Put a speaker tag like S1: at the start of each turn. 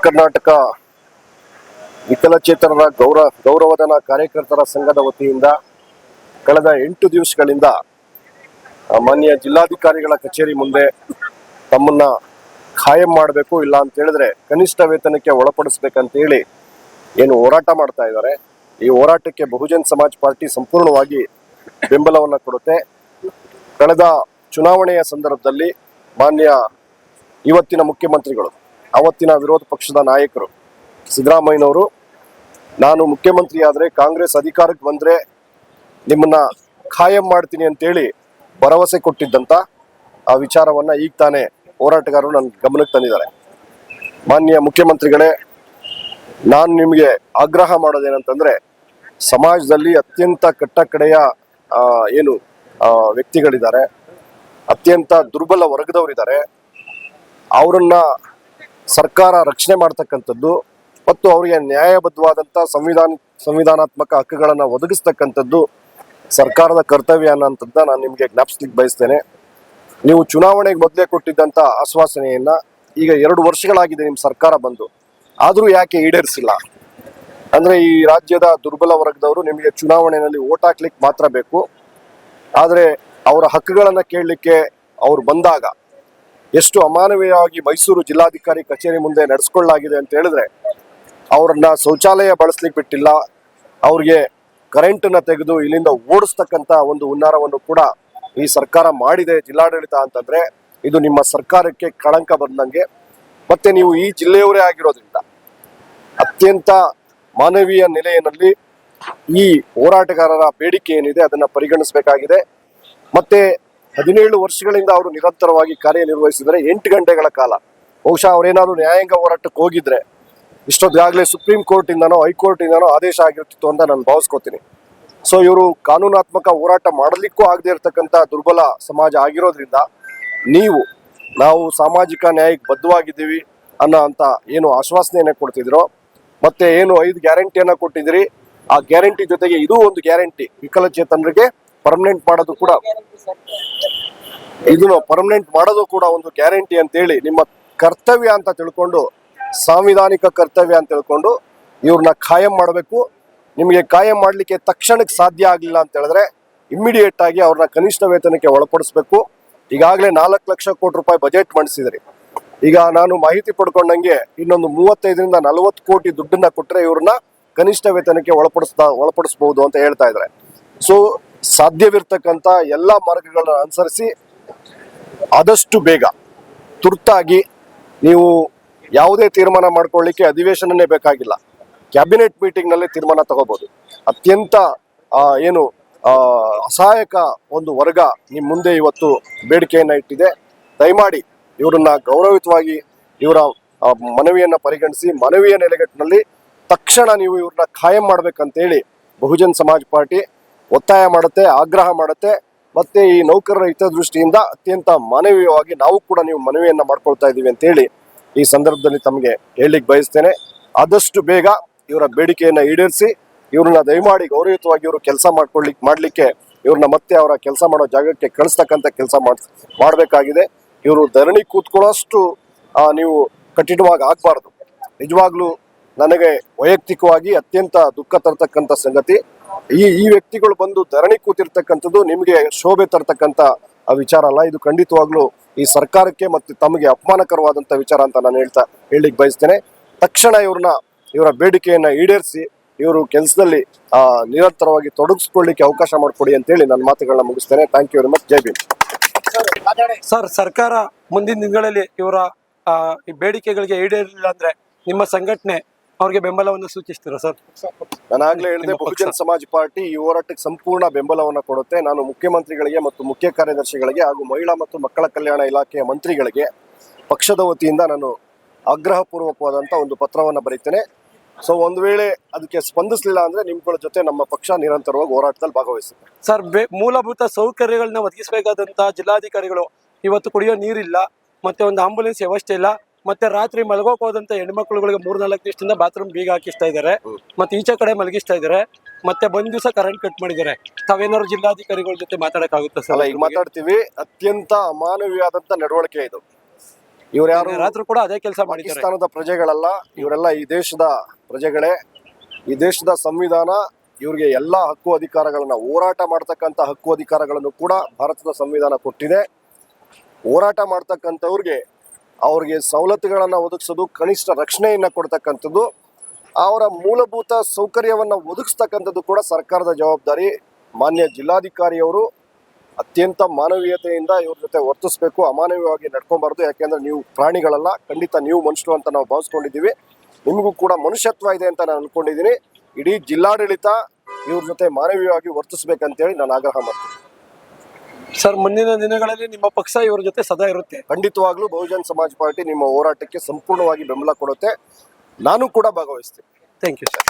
S1: ಕರ್ನಾಟಕ ವಿಕಲಚೇತನರ ಗೌರವಧನ ಕಾರ್ಯಕರ್ತರ ಸಂಘದ ವತಿಯಿಂದ ಕಳೆದ 8 ದಿವಸಗಳಿಂದ ಮಾನ್ಯ ಜಿಲ್ಲಾಧಿಕಾರಿಗಳ ಕಚೇರಿ ಮುಂದೆ ತಮ್ಮನ್ನ ಖಾಯಂ ಮಾಡಬೇಕು, ಇಲ್ಲ ಅಂತ ಹೇಳಿದ್ರೆ ಕನಿಷ್ಠ ವೇತನಕ್ಕೆ ಒಳಪಡಿಸಬೇಕಂತ ಹೇಳಿ ಏನು ಹೋರಾಟ ಮಾಡ್ತಾ ಇದ್ದಾರೆ. ಈ ಹೋರಾಟಕ್ಕೆ ಬಹುಜನ್ ಸಮಾಜ್ ಪಾರ್ಟಿ ಸಂಪೂರ್ಣವಾಗಿ ಬೆಂಬಲವನ್ನು ಕೊಡುತ್ತೆ. ಕಳೆದ ಚುನಾವಣೆಯ ಸಂದರ್ಭದಲ್ಲಿ ಮಾನ್ಯ ಇವತ್ತಿನ ಮುಖ್ಯಮಂತ್ರಿಗಳು, ಅವತ್ತಿನ ವಿರೋಧ ಪಕ್ಷದ ನಾಯಕರು ಸಿದ್ದರಾಮಯ್ಯನವರು, ನಾನು ಮುಖ್ಯಮಂತ್ರಿ ಆದರೆ ಕಾಂಗ್ರೆಸ್ ಅಧಿಕಾರಕ್ಕೆ ಬಂದರೆ ನಿಮ್ಮನ್ನ ಖಾಯಂ ಮಾಡ್ತೀನಿ ಅಂತೇಳಿ ಭರವಸೆ ಕೊಟ್ಟಿದ್ದಂಥ ಆ ವಿಚಾರವನ್ನು ಈಗ ತಾನೇ ಹೋರಾಟಗಾರರು ನನ್ನ ಗಮನಕ್ಕೆ ತಂದಿದ್ದಾರೆ. ಮಾನ್ಯ ಮುಖ್ಯಮಂತ್ರಿಗಳೇ, ನಾನು ನಿಮಗೆ ಆಗ್ರಹ ಮಾಡೋದೇನಂತಂದ್ರೆ, ಸಮಾಜದಲ್ಲಿ ಅತ್ಯಂತ ಕಟ್ಟಕಡೆಯ ವ್ಯಕ್ತಿಗಳಿದ್ದಾರೆ, ಅತ್ಯಂತ ದುರ್ಬಲ ವರ್ಗದವರಿದ್ದಾರೆ. ಅವರನ್ನ ಸರ್ಕಾರ ರಕ್ಷಣೆ ಮಾಡ್ತಕ್ಕಂಥದ್ದು ಮತ್ತು ಅವರಿಗೆ ನ್ಯಾಯಬದ್ಧವಾದಂಥ ಸಂವಿಧಾನಾತ್ಮಕ ಹಕ್ಕುಗಳನ್ನು ಒದಗಿಸ್ತಕ್ಕಂಥದ್ದು ಸರ್ಕಾರದ ಕರ್ತವ್ಯ ಅನ್ನೋಂಥದ್ದನ್ನ ನಾನು ನಿಮಗೆ ಜ್ಞಾಪಿಸ್ಲಿಕ್ಕೆ ಬಯಸ್ತೇನೆ. ನೀವು ಚುನಾವಣೆಗೆ ಮೊದಲೇ ಕೊಟ್ಟಿದ್ದಂಥ ಆಶ್ವಾಸನೆಯನ್ನ ಈಗ 2 ವರ್ಷಗಳಾಗಿದೆ ನಿಮ್ಮ ಸರ್ಕಾರ ಬಂದು, ಆದರೂ ಯಾಕೆ ಈಡೇರಿಸಿಲ್ಲ? ಅಂದ್ರೆ ಈ ರಾಜ್ಯದ ದುರ್ಬಲ ವರ್ಗದವರು ನಿಮಗೆ ಚುನಾವಣೆಯಲ್ಲಿ ಓಟ್ ಹಾಕ್ಲಿಕ್ಕೆ ಮಾತ್ರ ಬೇಕು, ಆದರೆ ಅವರ ಹಕ್ಕುಗಳನ್ನು ಕೇಳಲಿಕ್ಕೆ ಅವ್ರು ಬಂದಾಗ ಎಷ್ಟು ಅಮಾನವೀಯವಾಗಿ ಮೈಸೂರು ಜಿಲ್ಲಾಧಿಕಾರಿ ಕಚೇರಿ ಮುಂದೆ ನಡೆಸ್ಕೊಳ್ಳಲಾಗಿದೆ ಅಂತ ಹೇಳಿದ್ರೆ, ಅವ್ರನ್ನ ಶೌಚಾಲಯ ಬಳಸ್ಲಿಕ್ಕೆ ಬಿಟ್ಟಿಲ್ಲ, ಅವ್ರಿಗೆ ಕರೆಂಟನ್ನ ತೆಗೆದು ಇಲ್ಲಿಂದ ಓಡಿಸ್ತಕ್ಕಂಥ ಒಂದು ಹುನ್ನಾರವನ್ನು ಕೂಡ ಈ ಸರ್ಕಾರ ಮಾಡಿದೆ ಜಿಲ್ಲಾಡಳಿತ ಅಂತಂದ್ರೆ ಇದು ನಿಮ್ಮ ಸರ್ಕಾರಕ್ಕೆ ಕಳಂಕ ಬಂದಂಗೆ. ಮತ್ತೆ ನೀವು ಈ ಜಿಲ್ಲೆಯವರೇ ಆಗಿರೋದ್ರಿಂದ ಅತ್ಯಂತ ಮಾನವೀಯ ನೆಲೆಯಲ್ಲಿ ಈ ಹೋರಾಟಗಾರರ ಬೇಡಿಕೆ ಏನಿದೆ ಅದನ್ನ ಪರಿಗಣಿಸಬೇಕಾಗಿದೆ. ಮತ್ತೆ 17 ವರ್ಷಗಳಿಂದ ಅವರು ನಿರಂತರವಾಗಿ ಕಾರ್ಯನಿರ್ವಹಿಸಿದರೆ 8 ಗಂಟೆಗಳ ಕಾಲ. ಬಹುಶಃ ಅವರೇನಾದ್ರು ನ್ಯಾಯಾಂಗ ಹೋರಾಟಕ್ಕೆ ಹೋಗಿದ್ರೆ ಇಷ್ಟೊತ್ತಾಗಲೇ ಸುಪ್ರೀಂ ಕೋರ್ಟ್ ಇಂದನೋ ಹೈಕೋರ್ಟ್ ಇಂದನೋ ಆದೇಶ ಆಗಿರ್ತಿತ್ತು ಅಂತ ನಾನು ಭಾವಿಸ್ಕೋತೀನಿ. ಸೊ ಇವರು ಕಾನೂನಾತ್ಮಕ ಹೋರಾಟ ಮಾಡಲಿಕ್ಕೂ ಆಗದೆ ಇರತಕ್ಕಂಥ ದುರ್ಬಲ ಸಮಾಜ ಆಗಿರೋದ್ರಿಂದ ನಾವು ಸಾಮಾಜಿಕ ನ್ಯಾಯಕ್ಕೆ ಬದ್ಧವಾಗಿದ್ದೀವಿ ಅನ್ನೋ ಅಂತ ಏನು ಆಶ್ವಾಸನೆಯನ್ನ ಕೊಡ್ತಿದ್ರೋ, ಮತ್ತೆ ಏನು 5 ಗ್ಯಾರಂಟಿಯನ್ನ ಕೊಟ್ಟಿದ್ದೀರಿ, ಆ ಗ್ಯಾರಂಟಿ ಜೊತೆಗೆ ಇದು ಒಂದು ಗ್ಯಾರಂಟಿ, ವಿಕಲಚೇತನರಿಗೆ ಪರ್ಮನೆಂಟ್ ಮಾಡೋದು ಕೂಡ, ಇದನ್ನು ಪರ್ಮನೆಂಟ್ ಮಾಡೋದು ಕೂಡ ಒಂದು ಗ್ಯಾರಂಟಿ ಅಂತೇಳಿ ನಿಮ್ಮ ಕರ್ತವ್ಯ ಅಂತ ತಿಳ್ಕೊಂಡು, ಸಾಂವಿಧಾನಿಕ ಕರ್ತವ್ಯ ಅಂತ ತಿಳ್ಕೊಂಡು ಇವ್ರನ್ನ ಖಾಯಂ ಮಾಡಬೇಕು. ನಿಮಗೆ ಖಾಯಂ ಮಾಡಲಿಕ್ಕೆ ತಕ್ಷಣಕ್ಕೆ ಸಾಧ್ಯ ಆಗಲಿಲ್ಲ ಅಂತ ಹೇಳಿದ್ರೆ ಇಮ್ಮಿಡಿಯೇಟ್ ಆಗಿ ಅವ್ರನ್ನ ಕನಿಷ್ಠ ವೇತನಕ್ಕೆ ಒಳಪಡಿಸಬೇಕು. ಈಗಾಗಲೇ 4 ಲಕ್ಷ ಕೋಟಿ ರೂಪಾಯಿ ಬಜೆಟ್ ಮಂಡಿಸಿದ್ರಿ. ಈಗ ನಾನು ಮಾಹಿತಿ ಪಡ್ಕೊಂಡಂಗೆ ಇನ್ನೊಂದು 35ರಿಂದ 40 ಕೋಟಿ ದುಡ್ಡನ್ನ ಕೊಟ್ಟರೆ ಇವ್ರನ್ನ ಕನಿಷ್ಠ ವೇತನಕ್ಕೆ ಒಳಪಡಿಸಬಹುದು ಅಂತ ಹೇಳ್ತಾ ಇದ್ದಾರೆ. ಸೊ ಸಾಧ್ಯವಿರ್ತಕ್ಕಂಥ ಎಲ್ಲ ಮಾರ್ಗಗಳನ್ನ ಅನುಸರಿಸಿ ಆದಷ್ಟು ಬೇಗ ತುರ್ತಾಗಿ ನೀವು ಯಾವುದೇ ತೀರ್ಮಾನ ಮಾಡ್ಕೊಳ್ಳಿಕ್ಕೆ ಅಧಿವೇಶನನೇ ಬೇಕಾಗಿಲ್ಲ, ಕ್ಯಾಬಿನೆಟ್ ಮೀಟಿಂಗ್ ನಲ್ಲಿ ತೀರ್ಮಾನ ತಗೋಬಹುದು. ಅತ್ಯಂತ ಅಸಹಾಯಕ ಒಂದು ವರ್ಗ ನಿಮ್ಮ ಮುಂದೆ ಇವತ್ತು ಬೇಡಿಕೆಯನ್ನ ಇಟ್ಟಿದೆ. ದಯಮಾಡಿ ಇವರನ್ನ ಗೌರವಯುತವಾಗಿ ಇವರ ಮನವಿಯನ್ನ ಪರಿಗಣಿಸಿ ಮನವಿಯ ನೆಲೆಗಟ್ಟಿನಲ್ಲಿ ತಕ್ಷಣ ನೀವು ಇವ್ರನ್ನ ಖಾಯಂ ಮಾಡ್ಬೇಕಂತೇಳಿ ಬಹುಜನ್ ಸಮಾಜ್ ಪಾರ್ಟಿ ಒತ್ತಾಯ ಮಾಡುತ್ತೆ, ಆಗ್ರಹ ಮಾಡುತ್ತೆ. ಮತ್ತೆ ಈ ನೌಕರರ ಹಿತದೃಷ್ಟಿಯಿಂದ ಅತ್ಯಂತ ಮಾನವೀಯವಾಗಿ ನಾವು ಕೂಡ ನೀವು ಮನವಿಯನ್ನ ಮಾಡ್ಕೊಳ್ತಾ ಇದ್ದೀವಿ ಅಂತ ಹೇಳಿ ಈ ಸಂದರ್ಭದಲ್ಲಿ ತಮಗೆ ಹೇಳಲಿಕ್ಕೆ ಬಯಸ್ತೇನೆ. ಆದಷ್ಟು ಬೇಗ ಇವರ ಬೇಡಿಕೆಯನ್ನ ಈಡೇರಿಸಿ ಇವ್ರನ್ನ ದಯಮಾಡಿ ಗೌರವಯುತವಾಗಿ ಇವರು ಕೆಲಸ ಮಾಡ್ಲಿಕ್ಕೆ ಇವ್ರನ್ನ ಮತ್ತೆ ಅವರ ಕೆಲಸ ಮಾಡೋ ಜಾಗಕ್ಕೆ ಕಳಿಸ್ತಕ್ಕಂಥ ಕೆಲಸ ಮಾಡಬೇಕಾಗಿದೆ. ಇವರು ಧರಣಿ ಕೂತ್ಕೊಳ್ಳೋಷ್ಟು ನೀವು ಕಠಿಣವಾಗಿ ಆಗ್ಬಾರ್ದು. ನಿಜವಾಗ್ಲೂ ನನಗೆ ವೈಯಕ್ತಿಕವಾಗಿ ಅತ್ಯಂತ ದುಃಖ ತರ್ತಕ್ಕಂಥ ಸಂಗತಿ, ಈ ವ್ಯಕ್ತಿಗಳು ಬಂದು ಧರಣಿ ಕೂತಿರ್ತಕ್ಕಂಥದ್ದು ನಿಮಗೆ ಶೋಭೆ ತರ್ತಕ್ಕಂಥ ವಿಚಾರ ಅಲ್ಲ. ಇದು ಖಂಡಿತವಾಗ್ಲೂ ಈ ಸರ್ಕಾರಕ್ಕೆ ಮತ್ತು ತಮಗೆ ಅಪಮಾನಕರವಾದಂಥ ವಿಚಾರ ಅಂತ ನಾನು ಹೇಳಲಿಕ್ಕೆ ಬಯಸ್ತೇನೆ. ತಕ್ಷಣ ಇವರ ಬೇಡಿಕೆಯನ್ನ ಈಡೇರಿಸಿ ಇವರು ಕೆಲಸದಲ್ಲಿ ನಿರಂತರವಾಗಿ ತೊಡಗಿಸ್ಕೊಳ್ಳಿಕ್ಕೆ ಅವಕಾಶ ಮಾಡಿಕೊಡಿ ಅಂತೇಳಿ ನನ್ನ ಮಾತುಗಳನ್ನ ಮುಗಿಸ್ತೇನೆ. Thank you very much. ಜೈ ಭೀಮ್.
S2: ಸರ್, ಸರ್ಕಾರ ಮುಂದಿನ ದಿನಗಳಲ್ಲಿ ಇವರ ಈ ಬೇಡಿಕೆಗಳಿಗೆ ಈಡೇರಲಿಲ್ಲ ಅಂದ್ರೆ ನಿಮ್ಮ ಸಂಘಟನೆ ಅವ್ರಿಗೆ ಬೆಂಬಲವನ್ನು ಸೂಚಿಸ್ತೀರಾ ಸರ್?
S1: ನಾನಾಗ್ಲೇ ಹೇಳಿದೆ, ಬಹುಜನ್ ಸಮಾಜ್ ಪಾರ್ಟಿ ಈ ಹೋರಾಟಕ್ಕೆ ಸಂಪೂರ್ಣ ಬೆಂಬಲವನ್ನು ಕೊಡುತ್ತೆ. ನಾನು ಮುಖ್ಯಮಂತ್ರಿಗಳಿಗೆ ಮತ್ತು ಮುಖ್ಯ ಕಾರ್ಯದರ್ಶಿಗಳಿಗೆ ಹಾಗೂ ಮಹಿಳಾ ಮತ್ತು ಮಕ್ಕಳ ಕಲ್ಯಾಣ ಇಲಾಖೆಯ ಮಂತ್ರಿಗಳಿಗೆ ಪಕ್ಷದ ವತಿಯಿಂದ ನಾನು ಆಗ್ರಹ ಪೂರ್ವಕವಾದಂತ ಒಂದು ಪತ್ರವನ್ನು ಬರೀತೇನೆ. ಸೊ ಒಂದು ವೇಳೆ ಅದಕ್ಕೆ ಸ್ಪಂದಿಸಲಿಲ್ಲ ಅಂದ್ರೆ ನಿಮ್ಗಳ ಜೊತೆ ನಮ್ಮ ಪಕ್ಷ ನಿರಂತರವಾಗಿ ಹೋರಾಟದಲ್ಲಿ ಭಾಗವಹಿಸುತ್ತೆ.
S2: ಸರ್, ಮೂಲಭೂತ ಸೌಕರ್ಯಗಳನ್ನ ಒದಗಿಸಬೇಕಾದಂತ ಜಿಲ್ಲಾಧಿಕಾರಿಗಳು ಇವತ್ತು ಕುಡಿಯೋ ನೀರಿಲ್ಲ, ಮತ್ತೆ ಒಂದು ಆಂಬುಲೆನ್ಸ್ ವ್ಯವಸ್ಥೆ ಇಲ್ಲ, ಮತ್ತೆ ರಾತ್ರಿ ಮಲಗೋಕ್ ಹೋದಂತ ಹೆಣ್ಮಕ್ಳುಗಳಿಗೆ 3-4 ದಿವಸದಿಂದ ಬಾತ್ರೂಮ್ ಬೀಗ ಹಾಕಿಸ್ತಾ ಇದ್ದಾರೆ, ಮತ್ತೆ ಈಚೆ ಕಡೆ ಮಲಗಿಸ್ತಾ ಇದ್ದಾರೆ, ಮತ್ತೆ ಒಂದ್ ದಿವಸ ಕರೆಂಟ್ ಕಟ್ ಮಾಡಿದ್ದಾರೆ. ತಾವೇನಾದ್ರು ಜಿಲ್ಲಾಧಿಕಾರಿಗಳ ಜೊತೆ ಮಾತಾಡಕ್ಕಾಗುತ್ತೆ ಸರ್?
S1: ಈಗ ಮಾತಾಡ್ತೀವಿ. ಅತ್ಯಂತ ಅಮಾನವೀಯವಾದಂತ ನಡವಳಿಕೆ ಇದು. ಇವ್ರು ಯಾರು
S2: ರಾತ್ರಿ ಕೂಡ ಅದೇ ಕೆಲಸ ಮಾಡಿದ್ದಾರೆ.
S1: ಪಾಕಿಸ್ತಾನದ ಪ್ರಜೆಗಳಲ್ಲ, ಇವರೆಲ್ಲ ಈ ದೇಶದ ಪ್ರಜೆಗಳೇ. ಈ ದೇಶದ ಸಂವಿಧಾನ ಇವ್ರಿಗೆ ಎಲ್ಲಾ ಹಕ್ಕು ಅಧಿಕಾರಗಳನ್ನ, ಹೋರಾಟ ಮಾಡ್ತಕ್ಕಂಥ ಹಕ್ಕು ಅಧಿಕಾರಗಳನ್ನು ಕೂಡ ಭಾರತದ ಸಂವಿಧಾನ ಕೊಟ್ಟಿದೆ. ಹೋರಾಟ ಮಾಡ್ತಕ್ಕಂಥವ್ರಿಗೆ ಅವ್ರಿಗೆ ಸವಲತ್ತುಗಳನ್ನ ಒದಗಿಸೋದು, ಕನಿಷ್ಠ ರಕ್ಷಣೆಯನ್ನ ಕೊಡ್ತಕ್ಕಂಥದ್ದು, ಅವರ ಮೂಲಭೂತ ಸೌಕರ್ಯವನ್ನ ಒದಗಿಸ್ತಕ್ಕಂಥದ್ದು ಕೂಡ ಸರ್ಕಾರದ ಜವಾಬ್ದಾರಿ. ಮಾನ್ಯ ಜಿಲ್ಲಾಧಿಕಾರಿಯವರು ಅತ್ಯಂತ ಮಾನವೀಯತೆಯಿಂದ ಇವ್ರ ಜೊತೆ ವರ್ತಿಸ್ಬೇಕು, ಅಮಾನವೀಯವಾಗಿ ನಡ್ಕೊಬಾರ್ದು. ಯಾಕೆಂದ್ರೆ ನೀವು ಪ್ರಾಣಿಗಳಲ್ಲ, ಖಂಡಿತ ನೀವು ಮನುಷ್ಯರು ಅಂತ ನಾವು ಭಾವಿಸ್ಕೊಂಡಿದ್ದೀವಿ. ನಿಮಗೂ ಕೂಡ ಮನುಷ್ಯತ್ವ ಇದೆ ಅಂತ ನಾನು ಅನ್ಕೊಂಡಿದ್ದೀನಿ. ಇಡೀ ಜಿಲ್ಲಾಡಳಿತ ಇವ್ರ ಜೊತೆ ಮಾನವೀಯವಾಗಿ ವರ್ತಿಸ್ಬೇಕಂತೇಳಿ ನಾನು ಆಗ್ರಹ ಮಾಡ್ತೀನಿ.
S2: ಸರ್, ಮುಂದಿನ ದಿನಗಳಲ್ಲಿ ನಿಮ್ಮ ಪಕ್ಷ ಇವ್ರ ಜೊತೆ ಸದಾ ಇರುತ್ತೆ.
S1: ಖಂಡಿತವಾಗ್ಲೂ ಬಹುಜನ್ ಸಮಾಜ್ ಪಾರ್ಟಿ ನಿಮ್ಮ ಹೋರಾಟಕ್ಕೆ ಸಂಪೂರ್ಣವಾಗಿ ಬೆಂಬಲ ಕೊಡುತ್ತೆ. ನಾನು ಕೂಡ ಭಾಗವಹಿಸ್ತೀನಿ.
S2: Thank you sir.